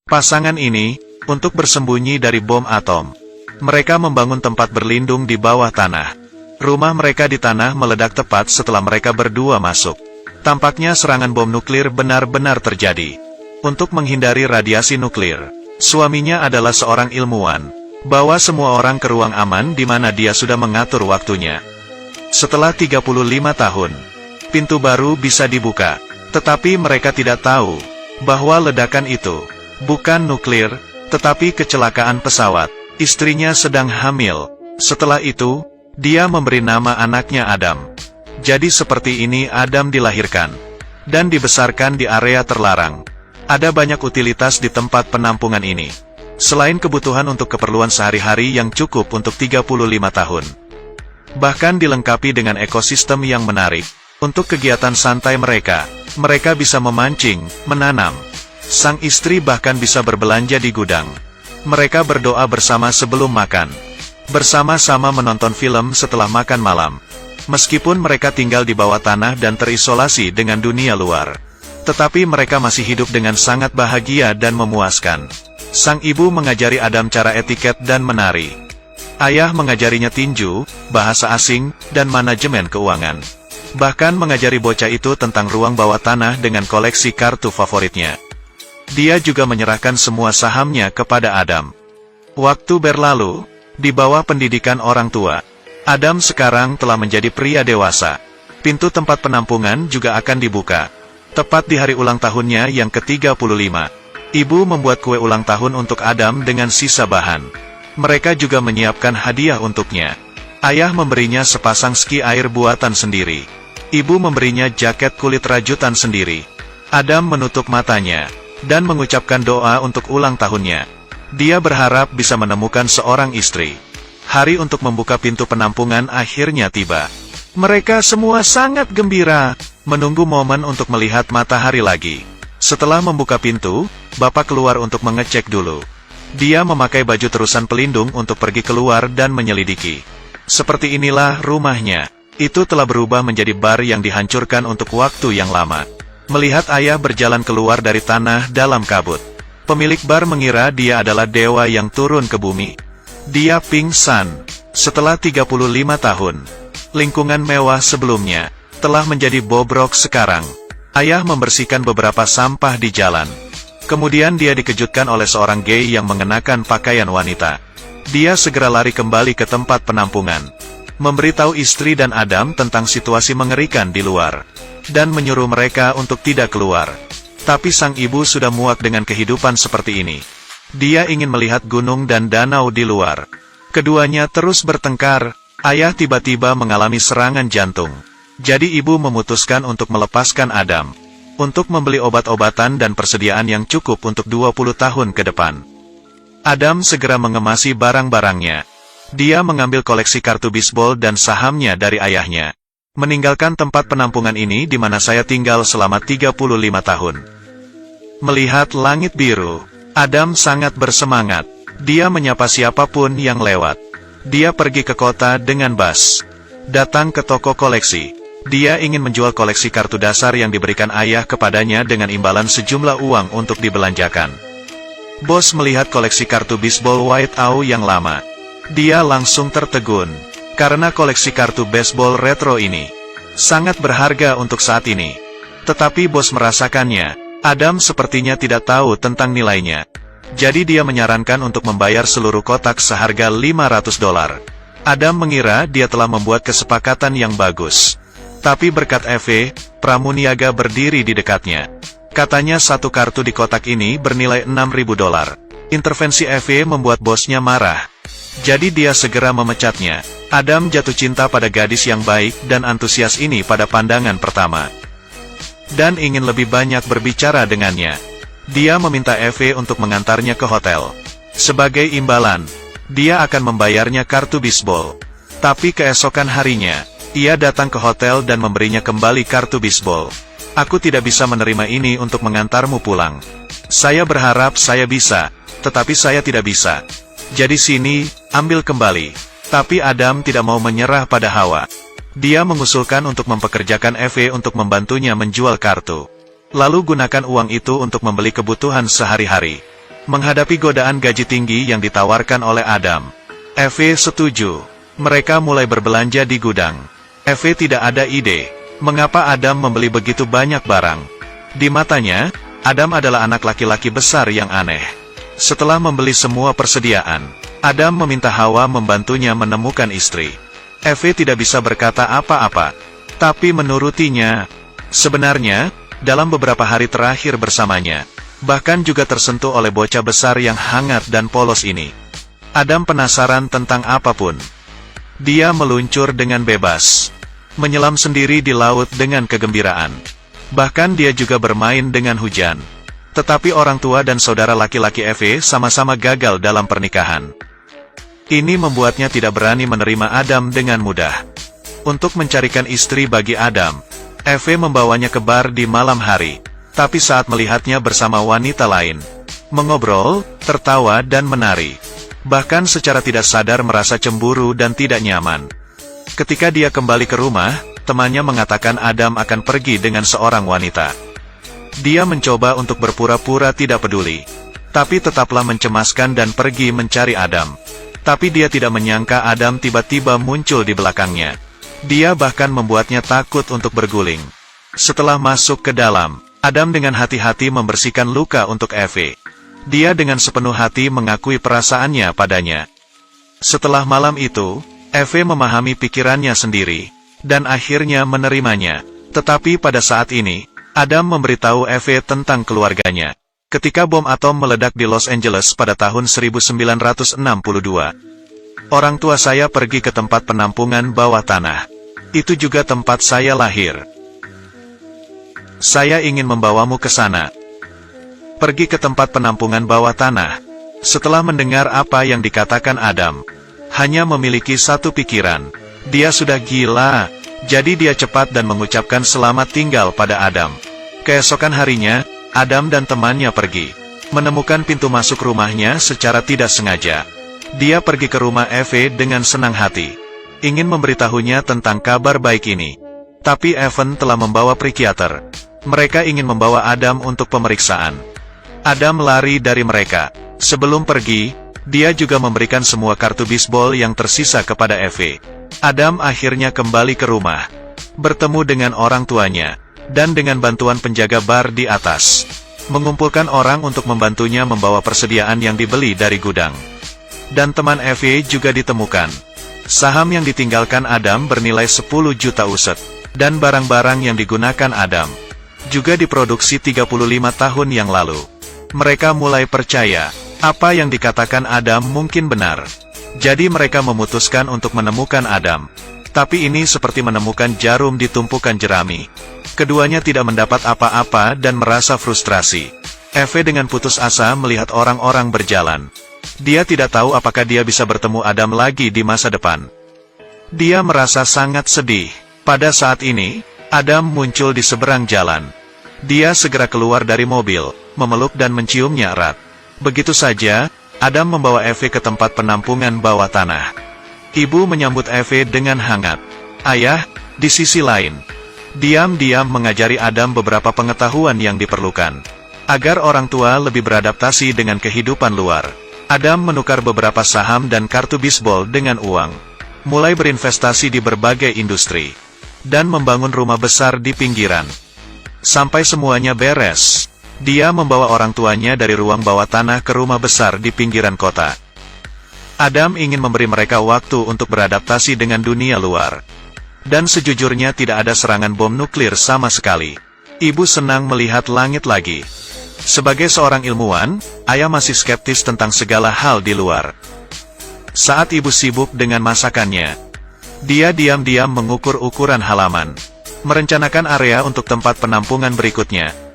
Pasangan ini, untuk bersembunyi dari bom atom, mereka membangun tempat berlindung di bawah tanah. Rumah mereka di tanah meledak tepat setelah mereka berdua masuk. Tampaknya serangan bom nuklir benar-benar terjadi. Untuk menghindari radiasi nuklir, suaminya adalah seorang ilmuwan. Bawa semua orang ke ruang aman di mana dia sudah mengatur waktunya. Setelah 35 tahun, pintu baru bisa dibuka. Tetapi mereka tidak tahu bahwa ledakan itu bukan nuklir, tetapi kecelakaan pesawat. Istrinya sedang hamil. Setelah itu, dia memberi nama anaknya Adam. Jadi seperti ini Adam dilahirkan dan dibesarkan di area terlarang. Ada banyak utilitas di tempat penampungan ini. Selain kebutuhan untuk keperluan sehari-hari yang cukup untuk 35 tahun. Bahkan dilengkapi dengan ekosistem yang menarik. Untuk kegiatan santai mereka bisa memancing, menanam. Sang istri bahkan bisa berbelanja di gudang. Mereka berdoa bersama sebelum makan. Bersama-sama menonton film setelah makan malam. Meskipun mereka tinggal di bawah tanah dan terisolasi dengan dunia luar. Tetapi mereka masih hidup dengan sangat bahagia dan memuaskan. Sang ibu mengajari Adam cara etiket dan menari. Ayah mengajarinya tinju, bahasa asing, dan manajemen keuangan. Bahkan mengajari bocah itu tentang ruang bawah tanah dengan koleksi kartu favoritnya. Dia juga menyerahkan semua sahamnya kepada Adam. Waktu berlalu, di bawah pendidikan orang tua, Adam sekarang telah menjadi pria dewasa. Pintu tempat penampungan juga akan dibuka. Tepat di hari ulang tahunnya yang ke-35. Ibu membuat kue ulang tahun untuk Adam dengan sisa bahan. Mereka juga menyiapkan hadiah untuknya. Ayah memberinya sepasang ski air buatan sendiri. Ibu memberinya jaket kulit rajutan sendiri. Adam menutup matanya dan mengucapkan doa untuk ulang tahunnya. Dia berharap bisa menemukan seorang istri. Hari untuk membuka pintu penampungan akhirnya tiba. Mereka semua sangat gembira, menunggu momen untuk melihat matahari lagi. Setelah membuka pintu, Bapak keluar untuk mengecek dulu. Dia memakai baju terusan pelindung untuk pergi keluar dan menyelidiki. Seperti inilah rumahnya. Itu telah berubah menjadi bar yang dihancurkan untuk waktu yang lama. Melihat ayah berjalan keluar dari tanah dalam kabut. Pemilik bar mengira dia adalah dewa yang turun ke bumi. Dia pingsan. Setelah 35 tahun, lingkungan mewah sebelumnya telah menjadi bobrok sekarang. Ayah membersihkan beberapa sampah di jalan. Kemudian dia dikejutkan oleh seorang gay yang mengenakan pakaian wanita. Dia segera lari kembali ke tempat penampungan. Memberitahu istri dan Adam tentang situasi mengerikan di luar. Dan menyuruh mereka untuk tidak keluar. Tapi sang ibu sudah muak dengan kehidupan seperti ini. Dia ingin melihat gunung dan danau di luar. Keduanya terus bertengkar. Ayah tiba-tiba mengalami serangan jantung. Jadi ibu memutuskan untuk melepaskan Adam. Untuk membeli obat-obatan dan persediaan yang cukup untuk 20 tahun ke depan. Adam segera mengemasi barang-barangnya. Dia mengambil koleksi kartu bisbol dan sahamnya dari ayahnya. Meninggalkan tempat penampungan ini di mana saya tinggal selama 35 tahun. Melihat langit biru, Adam sangat bersemangat. Dia menyapa siapapun yang lewat. Dia pergi ke kota dengan bus. Datang ke toko koleksi. Dia ingin menjual koleksi kartu dasar yang diberikan ayah kepadanya dengan imbalan sejumlah uang untuk dibelanjakan. Bos melihat koleksi kartu bisbol White Owl yang lama. Dia langsung tertegun. Karena koleksi kartu baseball retro ini sangat berharga untuk saat ini. Tetapi bos merasakannya. Adam sepertinya tidak tahu tentang nilainya. Jadi dia menyarankan untuk membayar seluruh kotak seharga $500. Adam mengira dia telah membuat kesepakatan yang bagus. Tapi berkat Eve, pramuniaga berdiri di dekatnya. Katanya satu kartu di kotak ini bernilai $6.000. Intervensi Eve membuat bosnya marah. Jadi dia segera memecatnya. Adam jatuh cinta pada gadis yang baik dan antusias ini pada pandangan pertama. Dan ingin lebih banyak berbicara dengannya. Dia meminta Eve untuk mengantarnya ke hotel. Sebagai imbalan, dia akan membayarnya kartu bisbol. Tapi keesokan harinya, ia datang ke hotel dan memberinya kembali kartu bisbol. Aku tidak bisa menerima ini untuk mengantarmu pulang. Saya berharap saya bisa, tetapi saya tidak bisa. Jadi sini, ambil kembali. Tapi Adam tidak mau menyerah pada Hawa. Dia mengusulkan untuk mempekerjakan Eve untuk membantunya menjual kartu. Lalu gunakan uang itu untuk membeli kebutuhan sehari-hari. Menghadapi godaan gaji tinggi yang ditawarkan oleh Adam, Eve setuju. Mereka mulai berbelanja di gudang. Eve tidak ada ide, mengapa Adam membeli begitu banyak barang. Di matanya, Adam adalah anak laki-laki besar yang aneh. Setelah membeli semua persediaan, Adam meminta Hawa membantunya menemukan istri. Eve tidak bisa berkata apa-apa, tapi menurutinya. Sebenarnya, dalam beberapa hari terakhir bersamanya, bahkan juga tersentuh oleh bocah besar yang hangat dan polos ini. Adam penasaran tentang apapun. Dia meluncur dengan bebas, menyelam sendiri di laut dengan kegembiraan. Bahkan dia juga bermain dengan hujan. Tetapi orang tua dan saudara laki-laki Eve sama-sama gagal dalam pernikahan. Ini membuatnya tidak berani menerima Adam dengan mudah. Untuk mencarikan istri bagi Adam, Eve membawanya ke bar di malam hari. Tapi saat melihatnya bersama wanita lain, mengobrol, tertawa dan menari, bahkan secara tidak sadar merasa cemburu dan tidak nyaman. Ketika dia kembali ke rumah, temannya mengatakan Adam akan pergi dengan seorang wanita. Dia mencoba untuk berpura-pura tidak peduli, tapi tetaplah mencemaskan dan pergi mencari Adam. Tapi dia tidak menyangka Adam tiba-tiba muncul di belakangnya. Dia bahkan membuatnya takut untuk berguling. Setelah masuk ke dalam, Adam dengan hati-hati membersihkan luka untuk Eve. Dia dengan sepenuh hati mengakui perasaannya padanya. Setelah malam itu, Eve memahami pikirannya sendiri, dan akhirnya menerimanya. Tetapi pada saat ini, Adam memberitahu Eve tentang keluarganya. Ketika bom atom meledak di Los Angeles pada tahun 1962, orang tua saya pergi ke tempat penampungan bawah tanah. Itu juga tempat saya lahir. Saya ingin membawamu ke sana. Pergi ke tempat penampungan bawah tanah. Setelah mendengar apa yang dikatakan Adam, hanya memiliki satu pikiran. Dia sudah gila. Jadi dia cepat dan mengucapkan selamat tinggal pada Adam. Keesokan harinya, Adam dan temannya pergi. Menemukan pintu masuk rumahnya secara tidak sengaja. Dia pergi ke rumah Eve dengan senang hati, ingin memberitahunya tentang kabar baik ini. Tapi Evan telah membawa psikiater. Mereka ingin membawa Adam untuk pemeriksaan. Adam lari dari mereka. Sebelum pergi, dia juga memberikan semua kartu bisbol yang tersisa kepada Eve. Adam akhirnya kembali ke rumah, bertemu dengan orang tuanya, dan dengan bantuan penjaga bar di atas, mengumpulkan orang untuk membantunya membawa persediaan yang dibeli dari gudang. Dan teman Eve juga ditemukan. Saham yang ditinggalkan Adam bernilai 10 juta US, dan barang-barang yang digunakan Adam juga diproduksi 35 tahun yang lalu. Mereka mulai percaya, apa yang dikatakan Adam mungkin benar. Jadi mereka memutuskan untuk menemukan Adam. Tapi ini seperti menemukan jarum di tumpukan jerami. Keduanya tidak mendapat apa-apa dan merasa frustrasi. Eve dengan putus asa melihat orang-orang berjalan. Dia tidak tahu apakah dia bisa bertemu Adam lagi di masa depan. Dia merasa sangat sedih. Pada saat ini, Adam muncul di seberang jalan. Dia segera keluar dari mobil, memeluk dan menciumnya erat. Begitu saja, Adam membawa Eve ke tempat penampungan bawah tanah. Ibu menyambut Eve dengan hangat. Ayah, di sisi lain, diam-diam mengajari Adam beberapa pengetahuan yang diperlukan, agar orang tua lebih beradaptasi dengan kehidupan luar. Adam menukar beberapa saham dan kartu bisbol dengan uang, mulai berinvestasi di berbagai industri, dan membangun rumah besar di pinggiran. Sampai semuanya beres, dia membawa orang tuanya dari ruang bawah tanah ke rumah besar di pinggiran kota. Adam ingin memberi mereka waktu untuk beradaptasi dengan dunia luar. Dan sejujurnya tidak ada serangan bom nuklir sama sekali. Ibu senang melihat langit lagi. Sebagai seorang ilmuwan, ayah masih skeptis tentang segala hal di luar. Saat ibu sibuk dengan masakannya, dia diam-diam mengukur ukuran halaman, merencanakan area untuk tempat penampungan berikutnya.